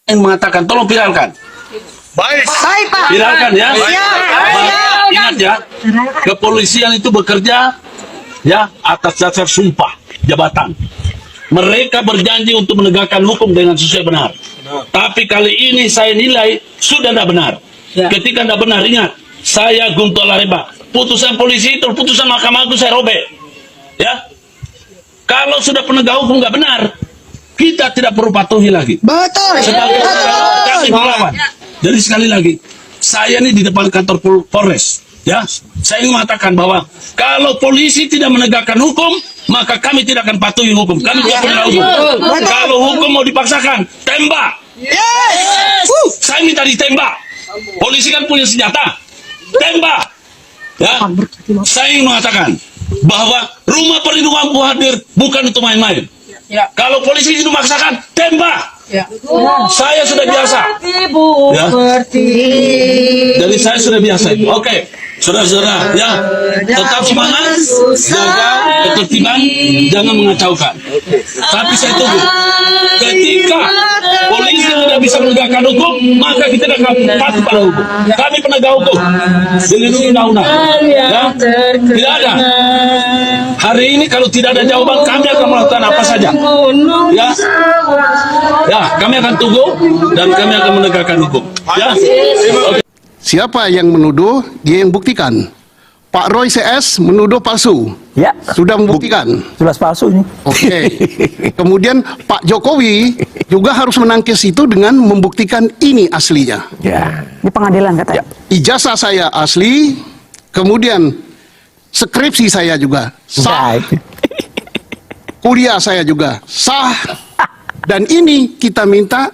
yang mengatakan, tolong viralkan. Baik. Baik, Pak. Viralkan ya. Siap. Ingat ya, kepolisian itu bekerja ya atas dasar sumpah jabatan. Mereka berjanji untuk menegakkan hukum dengan sesuai benar. Tapi kali ini saya nilai sudah tidak benar. Ketika tidak benar, ingat, saya Guntur Lareba. Putusan polisi itu, putusan Mahkamah Agung saya robek. Ya, kalau sudah penegak hukum nggak benar, kita tidak perlu patuhi lagi. Betul. Sebagai kami melawan. Jadi sekali lagi, saya ini di depan kantor Polres, ya, saya ingin mengatakan bahwa kalau polisi tidak menegakkan hukum, maka kami tidak akan patuhi hukum. Kami tidak pernah hukum. Kalau hukum mau dipaksakan, tembak. Yes. Saya minta ditembak. Polisi kan punya senjata, tembak. Ya, saya ingin mengatakan bahwa rumah perlindungan hadir bukan untuk main-main. Kalau polisi itu memaksakan, tembak. Saya sudah biasa. Ya. Jadi saya sudah biasa. Oke, saudara-saudara, ya, tetap semangat, jaga ketertiban, jangan mengacaukan. Tapi saya tunggu. Ketika polisi tidak bisa menegakkan hukum, maka kita akan patuh pada hukum. Kami penegak hukum, dilindungi undang-undang. Ya, tidak ada. Hari ini kalau tidak ada jawaban, kami akan melakukan apa saja. Ya, ya, kami akan tunggu dan kami akan menegakkan hukum. Ya. Okay. Siapa yang menuduh, dia yang buktikan. Pak Roy CS menuduh palsu. Ya. Sudah membuktikan. Jelas palsu ini. Oke. Kemudian Pak Jokowi juga harus menangkis itu dengan membuktikan ini aslinya. Ya. Ini pengadilan katanya. Ijazah saya asli, kemudian skripsi saya juga sah. Kuliah saya juga sah. Dan ini kita minta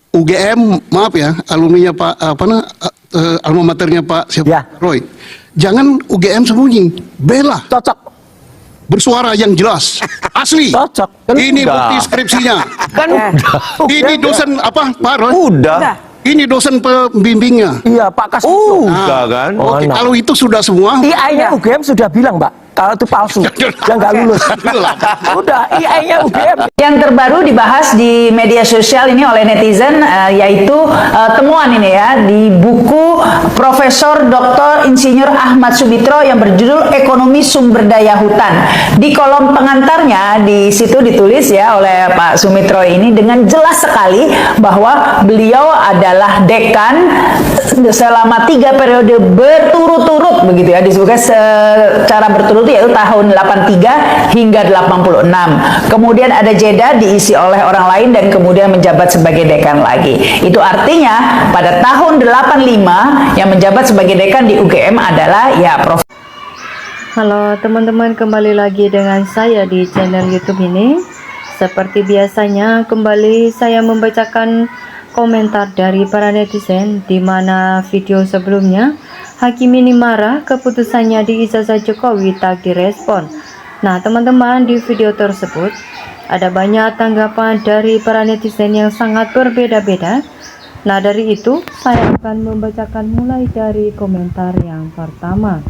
UGM, maaf ya, alumninya Pak alma maternya Pak siapa? Ya. Roy. Jangan UGM sembunyi, bela. Cocok. Bersuara yang jelas, asli. Cocok. Ini bukti skripsinya. Kan Ini dosen apa, Pak Roy? udah. Ini dosen pembimbingnya. Iya, Pak Kasito. Udah kan? Oke, kalau itu sudah semua, IA-nya UGM sudah bilang, Mbak, kalau itu palsu, yang nggak lulus. Udah, IA-nya UGM. Yang terbaru dibahas di media sosial ini oleh netizen yaitu temuan ini ya di buku Profesor Dr. Insinyur Ahmad Sumitra yang berjudul Ekonomi Sumber Daya Hutan. Di kolom pengantarnya di situ ditulis ya oleh Pak Sumitra ini dengan jelas sekali bahwa beliau adalah dekan selama 3 periode berturut-turut begitu ya, disebutkan secara berturut yaitu tahun 83 hingga 86. Kemudian ada jeda diisi oleh orang lain dan kemudian menjabat sebagai dekan lagi. Itu artinya pada tahun 85 yang menjabat sebagai dekan di UGM adalah ya Prof. Halo teman-teman, kembali lagi dengan saya di channel YouTube ini. Seperti biasanya, kembali saya membacakan komentar dari para netizen, di mana video sebelumnya Hakim ini marah keputusannya di ijazah Jokowi tak direspon. Nah teman-teman, di video tersebut ada banyak tanggapan dari para netizen yang sangat berbeda-beda. Nah dari itu saya akan membacakan mulai dari komentar yang pertama.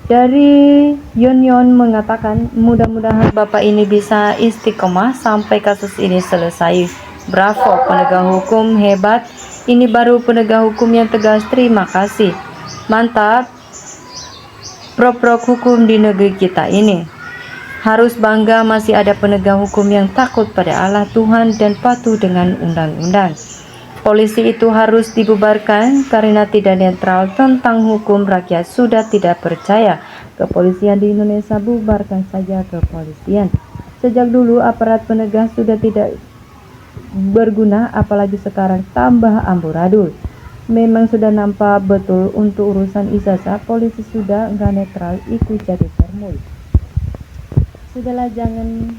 Dari Yon mengatakan, mudah-mudahan Bapak ini bisa istiqomah sampai kasus ini selesai. Bravo, penegak hukum hebat. Ini baru penegak hukum yang tegas. Terima kasih. Mantap. Prok hukum di negeri kita ini. Harus bangga masih ada penegak hukum yang takut pada Allah Tuhan dan patuh dengan undang-undang. Polisi itu harus dibubarkan karena tidak netral tentang hukum. Rakyat sudah tidak percaya kepolisian di Indonesia, bubarkan saja kepolisian. Sejak dulu aparat penegak sudah tidak berguna, apalagi sekarang tambah amburadul. Memang sudah nampak betul untuk urusan ijazah polisi sudah nggak netral, ikut jadi formul. Sudahlah, jangan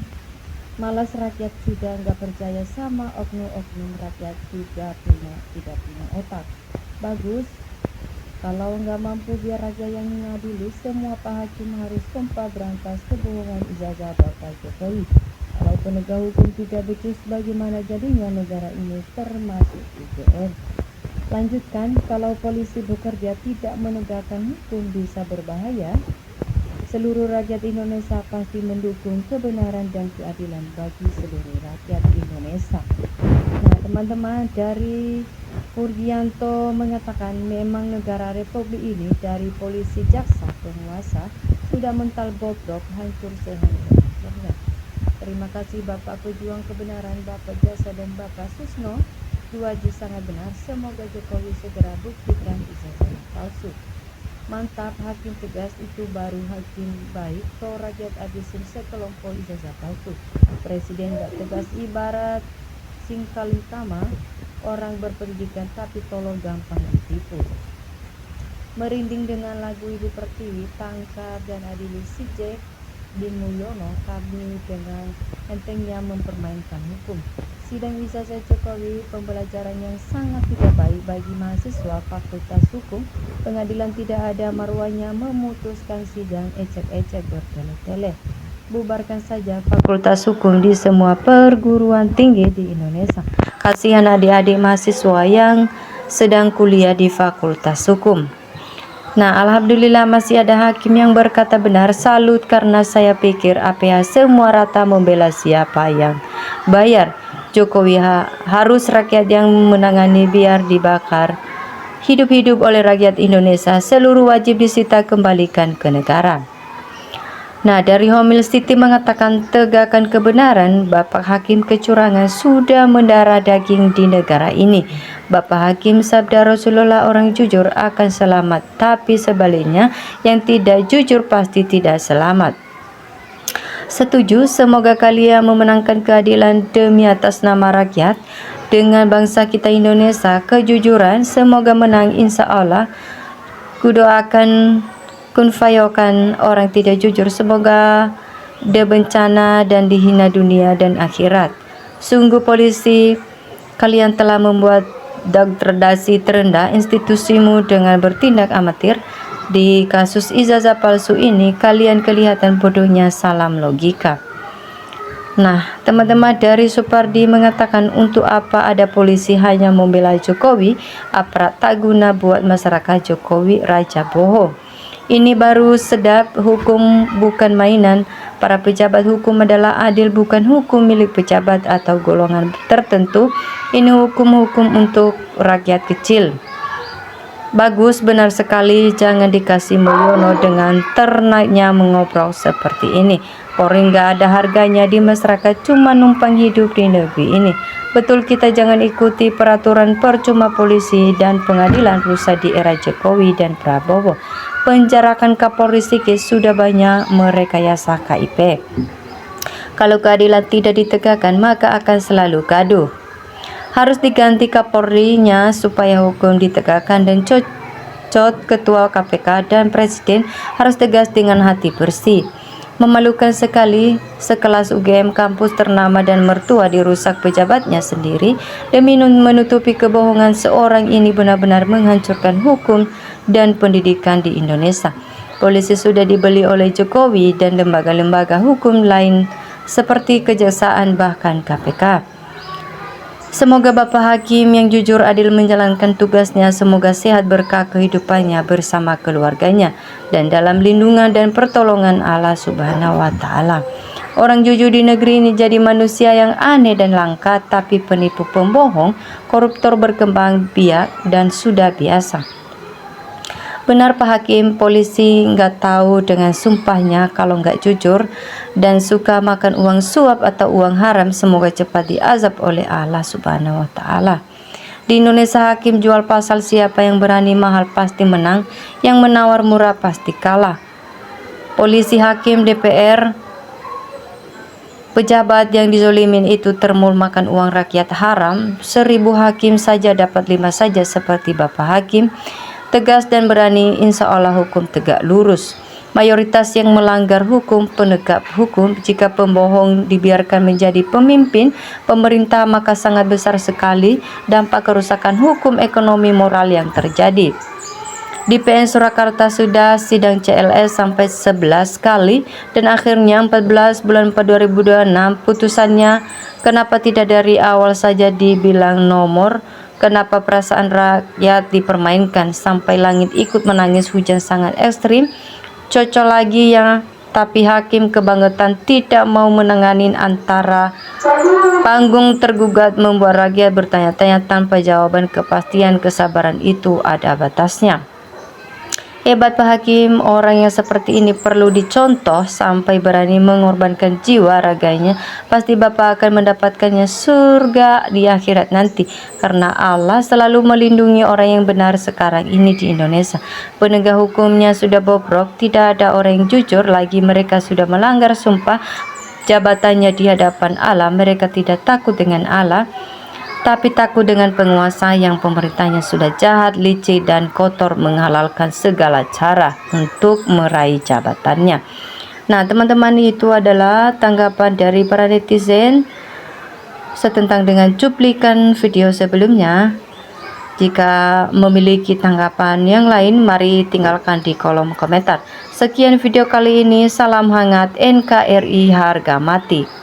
malas, rakyat sudah nggak percaya sama oknum-oknum, rakyat juga tidak punya otak. Bagus, kalau nggak mampu biar raja yang mengadili. Semua Pak Hakim harus kompak berantas kebohongan ijazah Bapak Jokowi. Kalau penegak hukum tidak becus, bagaimana jadinya negara ini termasuk UGM? Lanjutkan, kalau polisi bekerja tidak menegakkan hukum bisa berbahaya. Seluruh rakyat Indonesia pasti mendukung kebenaran dan keadilan bagi seluruh rakyat Indonesia. Nah teman-teman, dari Purgianto mengatakan memang negara Republik ini dari polisi, jaksa, penguasa sudah mental bobrok, hancur sehancur-hancurnya. Terima kasih Bapak pejuang kebenaran, Bapak Jasa dan Bapak Susno. Duaji sangat benar. Semoga Jokowi segera buktikan ijazah palsu. Mantap, hakim tegas itu baru hakim baik. Toh rakyat abisin sekelompok ijazah palsu. Presiden gak tegas ibarat singkalitama, orang berpendidikan tapi tolong gampang ditipu. Merinding dengan lagu Ibu Pertiwi, tangkap dan adili si Jack Bin Mulyono, kami dengan entengnya mempermainkan hukum. Sidang ijazah Jokowi pembelajaran yang sangat tidak baik bagi mahasiswa Fakultas Hukum. Pengadilan tidak ada marwahnya memutuskan sidang ecek-ecek bertele-tele. Bubarkan saja Fakultas Hukum di semua perguruan tinggi di Indonesia. Kasihan adik-adik mahasiswa yang sedang kuliah di Fakultas Hukum. Nah, alhamdulillah masih ada hakim yang berkata benar. Salut, karena saya pikir APH semua rata membela siapa yang bayar. Jokowi harus rakyat yang menangani, biar dibakar hidup-hidup oleh rakyat Indonesia. Seluruh wajib disita, kembalikan ke negara. Nah, dari Homil Siti mengatakan tegakkan kebenaran. Bapak Hakim kecurangan sudah mendarah daging di negara ini. Bapak Hakim, sabda Rasulullah, orang jujur akan selamat, tapi sebaliknya yang tidak jujur pasti tidak selamat. Setuju, semoga kalian memenangkan keadilan demi atas nama rakyat. Dengan bangsa kita Indonesia, kejujuran semoga menang insya Allah. Kudoakan kun fayokan orang tidak jujur, semoga bencana dan dihina dunia dan akhirat. Sungguh polisi, kalian telah membuat degradasi terendah institusimu dengan bertindak amatir. Di kasus ijazah palsu ini kalian kelihatan bodohnya, salam logika. Nah, teman-teman, dari Supardi mengatakan untuk apa ada polisi hanya membela Jokowi, aparat tak guna buat masyarakat, Jokowi raja bohong. Ini baru sedap, hukum bukan mainan. Para pejabat hukum adalah adil, bukan hukum milik pejabat atau golongan tertentu. Ini hukum-hukum untuk rakyat kecil. Bagus, benar sekali, jangan dikasih Mulyono dengan ternaknya mengobrol seperti ini. Polri nggak ada harganya di masyarakat, cuma numpang hidup di negeri ini. Betul, kita jangan ikuti peraturan, percuma polisi dan pengadilan rusak di era Jokowi dan Prabowo. Penjarakan Kapolri Sikit sudah banyak merekayasa KIP. Kalau keadilan tidak ditegakkan, maka akan selalu gaduh. Harus diganti Kapolri-nya supaya hukum ditegakkan, dan cocok ketua KPK dan presiden harus tegas dengan hati bersih. Memalukan sekali, sekelas UGM, kampus ternama dan mertua, dirusak pejabatnya sendiri demi menutupi kebohongan. Seorang ini benar-benar menghancurkan hukum dan pendidikan di Indonesia. Polisi sudah dibeli oleh Jokowi dan lembaga-lembaga hukum lain seperti kejaksaan, bahkan KPK. Semoga Bapak Hakim yang jujur adil menjalankan tugasnya. Semoga sehat, berkah kehidupannya bersama keluarganya dan dalam lindungan dan pertolongan Allah Subhanahu wa Ta'ala. Orang jujur di negeri ini jadi manusia yang aneh dan langka, tapi penipu, pembohong, koruptor berkembang biak dan sudah biasa. Benar Pak Hakim, polisi nggak tahu dengan sumpahnya kalau nggak jujur dan suka makan uang suap atau uang haram. Semoga cepat diazab oleh Allah Subhanahu wa Ta'ala. Di Indonesia hakim jual pasal, siapa yang berani mahal pasti menang, yang menawar murah pasti kalah. Polisi, hakim, DPR, pejabat yang dizolimin itu termul makan uang rakyat haram. 1000 hakim saja dapat 5 saja seperti Bapak Hakim. Tegas dan berani, insya Allah hukum tegak lurus. Mayoritas yang melanggar hukum, penegak hukum. Jika pembohong dibiarkan menjadi pemimpin pemerintah, maka sangat besar sekali dampak kerusakan hukum, ekonomi, moral yang terjadi. Di PN Surakarta sudah sidang CLS sampai 11 kali dan akhirnya 14 bulan 4 2026 putusannya. Kenapa tidak dari awal saja dibilang nomor? Kenapa perasaan rakyat dipermainkan sampai langit ikut menangis, hujan sangat ekstrim? Cocok lagi ya, tapi hakim kebangetan tidak mau menanganin antara Panggung tergugat membuat rakyat bertanya-tanya tanpa jawaban. Kepastian kesabaran itu ada batasnya. Hebat Pak Hakim, orang yang seperti ini perlu dicontoh sampai berani mengorbankan jiwa raganya. Pasti Bapak akan mendapatkannya surga di akhirat nanti, karena Allah selalu melindungi orang yang benar sekarang ini di Indonesia. Penegak hukumnya sudah bobrok, tidak ada orang yang jujur lagi. Mereka sudah melanggar sumpah jabatannya di hadapan Allah. Mereka tidak takut dengan Allah, tapi takut dengan penguasa yang pemerintahnya sudah jahat, licik, dan kotor, menghalalkan segala cara untuk meraih jabatannya. Nah teman-teman, itu adalah tanggapan dari para netizen setentang dengan cuplikan video sebelumnya. Jika memiliki tanggapan yang lain, mari tinggalkan di kolom komentar. Sekian video kali ini, salam hangat NKRI harga mati.